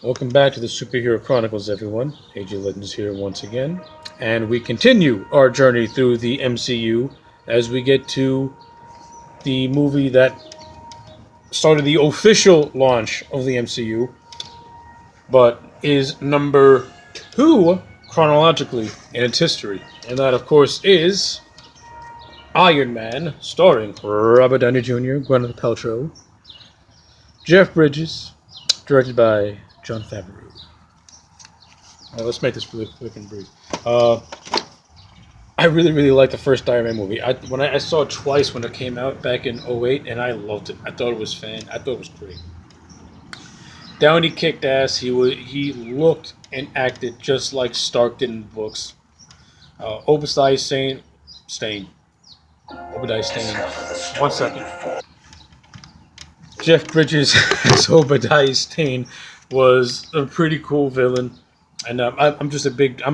Welcome back to the Superhero Chronicles, everyone. AJ Legends here once again. And we continue our journey through the MCU as we get to the movie that started the official launch of the MCU, but is number two chronologically in its history. And that, of course, is Iron Man, starring Robert Downey Jr., Gwyneth Paltrow, Jeff Bridges, directed by Jon Favreau. Let's make this really quick and brief. I really like the first Iron Man movie. I saw it twice when it came out back in '08, and I loved it. I thought it was great. Downey kicked ass. He looked and acted just like Stark did in the books. Obadiah Stane. Obadiah Stane. 1 second. Jeff Bridges as Obadiah Stane was a pretty cool villain. And I'm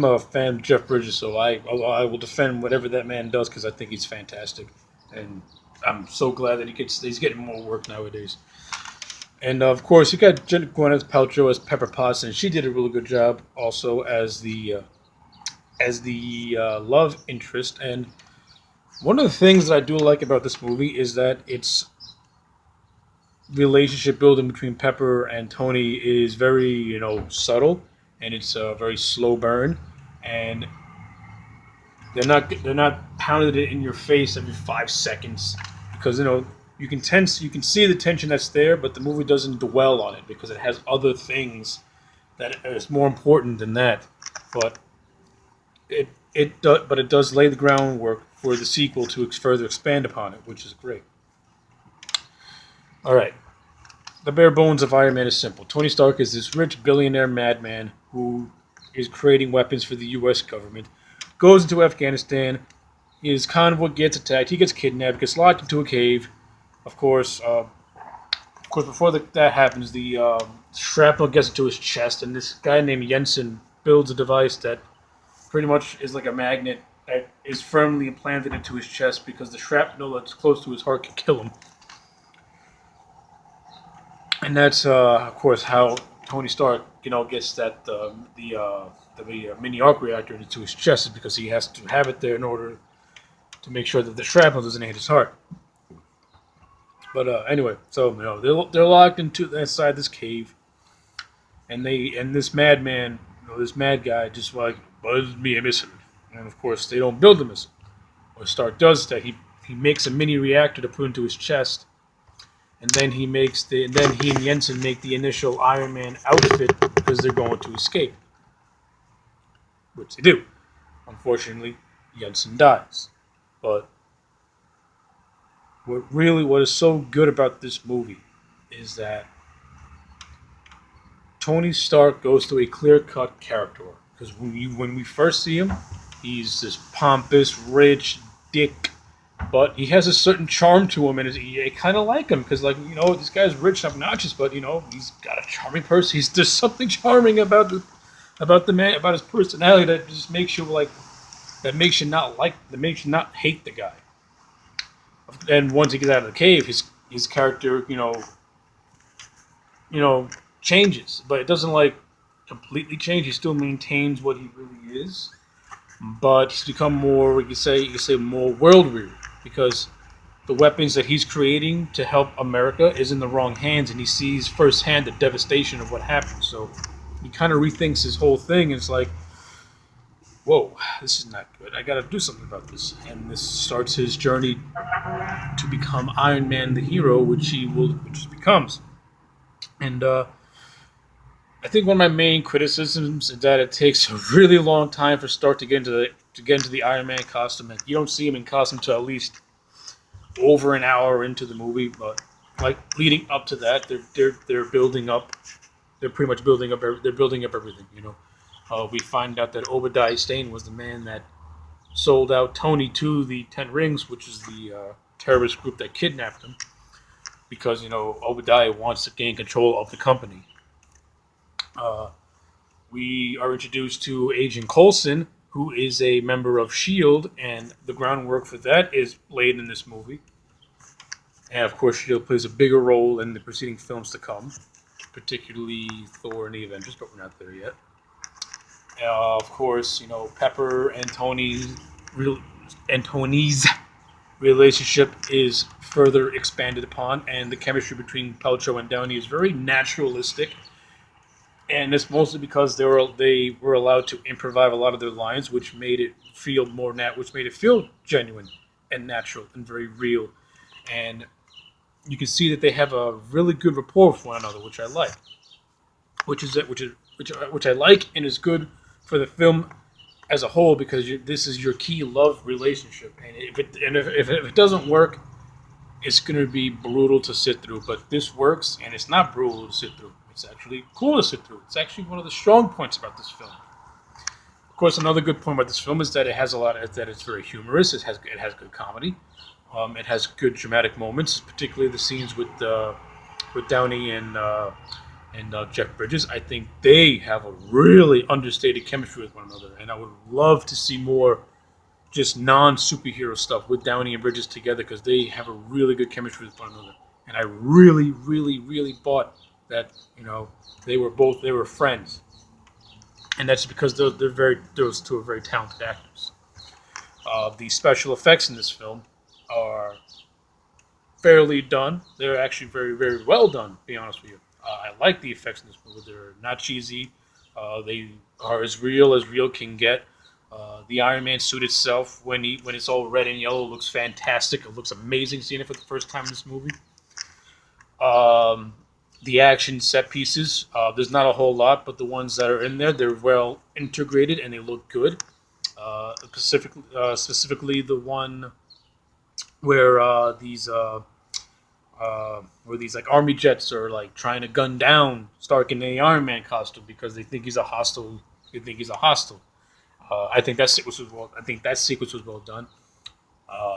a fan of Jeff Bridges, so I will defend whatever that man does because I think he's fantastic, and I'm so glad that he's getting more work nowadays. And of course, you got Gwyneth Paltrow as Pepper Potts, and she did a really good job also as the love interest. And one of the things that I do like about this movie is that its relationship building between Pepper and Tony is very subtle, and it's a very slow burn, and they're not pounding it in your face every 5 seconds because you can see the tension that's there, but the movie doesn't dwell on it because it has other things that is more important than that. But it does lay the groundwork for the sequel to further expand upon it, which is great. All right. The bare bones of Iron Man is simple. Tony Stark is this rich billionaire madman who is creating weapons for the U.S. government, goes into Afghanistan, his convoy gets attacked, he gets kidnapped, gets locked into a cave. Of course, before that happens, the shrapnel gets into his chest, and this guy named Jensen builds a device that pretty much is like a magnet that is firmly implanted into his chest because the shrapnel that's close to his heart can kill him. And that's, of course, how Tony Stark, gets the mini arc reactor into his chest, is because he has to have it there in order to make sure that the shrapnel doesn't hit his heart. But anyway, so they're locked inside this cave, and this madman, this mad guy, just like buzzed me a missile, and of course they don't build the missile. What Stark does is that he makes a mini reactor to put into his chest. And then he and Jensen make the initial Iron Man outfit because they're going to escape, which they do. Unfortunately, Jensen dies. But what is so good about this movie is that Tony Stark goes through a clear-cut character arc. Because when we first see him, he's this pompous, rich, dick. But he has a certain charm to him, and I kind of like him because, this guy's rich and obnoxious, but he's got a charming person. There's something charming about the man, about his personality that just makes you that makes you not hate the guy. And once he gets out of the cave, his character, changes, but it doesn't completely change. He still maintains what he really is, but he's become more, you could say more world weary. Because the weapons that he's creating to help America is in the wrong hands, and he sees firsthand the devastation of what happened. So he kind of rethinks his whole thing, and it's like, whoa, this is not good. I got to do something about this. And this starts his journey to become Iron Man, the hero, which he becomes. And I think one of my main criticisms is that it takes a really long time for Stark to get into the Iron Man costume, and you don't see him in costume until at least over an hour into the movie. But leading up to that, they're building up. They're pretty much building up. They're building up everything. We find out that Obadiah Stane was the man that sold out Tony to the Ten Rings, which is the terrorist group that kidnapped him, because Obadiah wants to gain control of the company. We are introduced to Agent Coulson, who is a member of S.H.I.E.L.D., and the groundwork for that is laid in this movie. And of course, S.H.I.E.L.D. plays a bigger role in the preceding films to come, particularly Thor and the Avengers, but we're not there yet. Of course, Pepper and Tony's relationship is further expanded upon, and the chemistry between Paltrow and Downey is very naturalistic. And it's mostly because they were allowed to improvise a lot of their lines, which made it feel which made it feel genuine and natural and very real. And you can see that they have a really good rapport with one another, which I like. Which I like and is good for the film as a whole because this is your key love relationship, and if it doesn't work, it's going to be brutal to sit through. But this works, and it's not brutal to sit through. It's actually cool to sit through. It's actually one of the strong points about this film. Of course, another good point about this film is that that it's very humorous. It has good comedy. It has good dramatic moments, particularly the scenes with Downey and Jeff Bridges. I think they have a really understated chemistry with one another, and I would love to see more just non-superhero stuff with Downey and Bridges together because they have a really good chemistry with one another. And I really, really, really bought that they were friends, and that's because those two are very talented actors. The special effects in this film are fairly done. They're actually very, very well done, to be honest with you. I like the effects in this movie. They're not cheesy. They are as real can get. The Iron Man suit itself, when it's all red and yellow, looks fantastic. It looks amazing seeing it for the first time in this movie. The action set pieces, there's not a whole lot, but the ones that are in there, they're well integrated and they look good. Specifically the one where these like army jets are like trying to gun down Stark in the Iron Man costume because they think he's a hostile. I think that sequence was well done.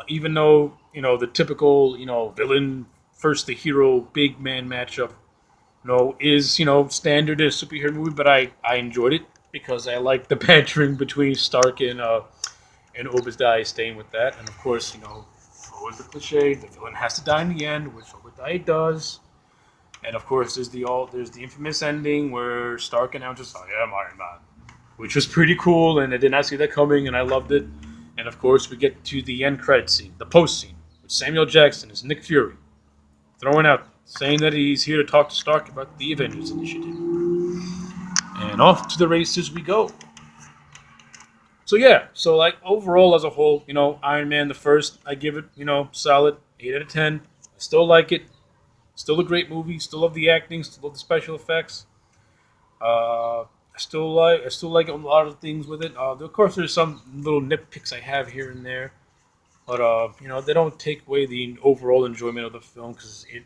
Even though the typical villain first the hero big man matchup is standard in a superhero movie, but I enjoyed it because I like the bantering between Stark and Obadiah, staying with that, and of course always the cliche, the villain has to die in the end, which Obadiah does. And of course, there's the infamous ending where Stark announces, "I am Iron Man," which was pretty cool, and I did not see that coming, and I loved it. And of course, we get to the end credit scene, the post scene, with Samuel Jackson as Nick Fury, throwing out, saying that he's here to talk to Stark about the Avengers Initiative. And off to the races we go. So yeah, like overall as a whole, Iron Man the first, I give it, solid 8 out of 10. I still like it. Still a great movie. Still love the acting. Still love the special effects. I still like a lot of things with it. Of course, there's some little nitpicks I have here and there, but they don't take away the overall enjoyment of the film because it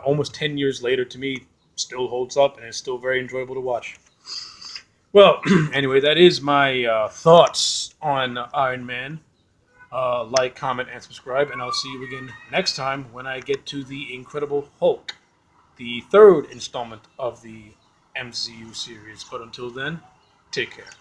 almost 10 years later to me still holds up and it's still very enjoyable to watch. Well, anyway, that is my thoughts on Iron Man. Like, comment, and subscribe, and I'll see you again next time when I get to the Incredible Hulk, the third installment of the MCU series. But until then, take care.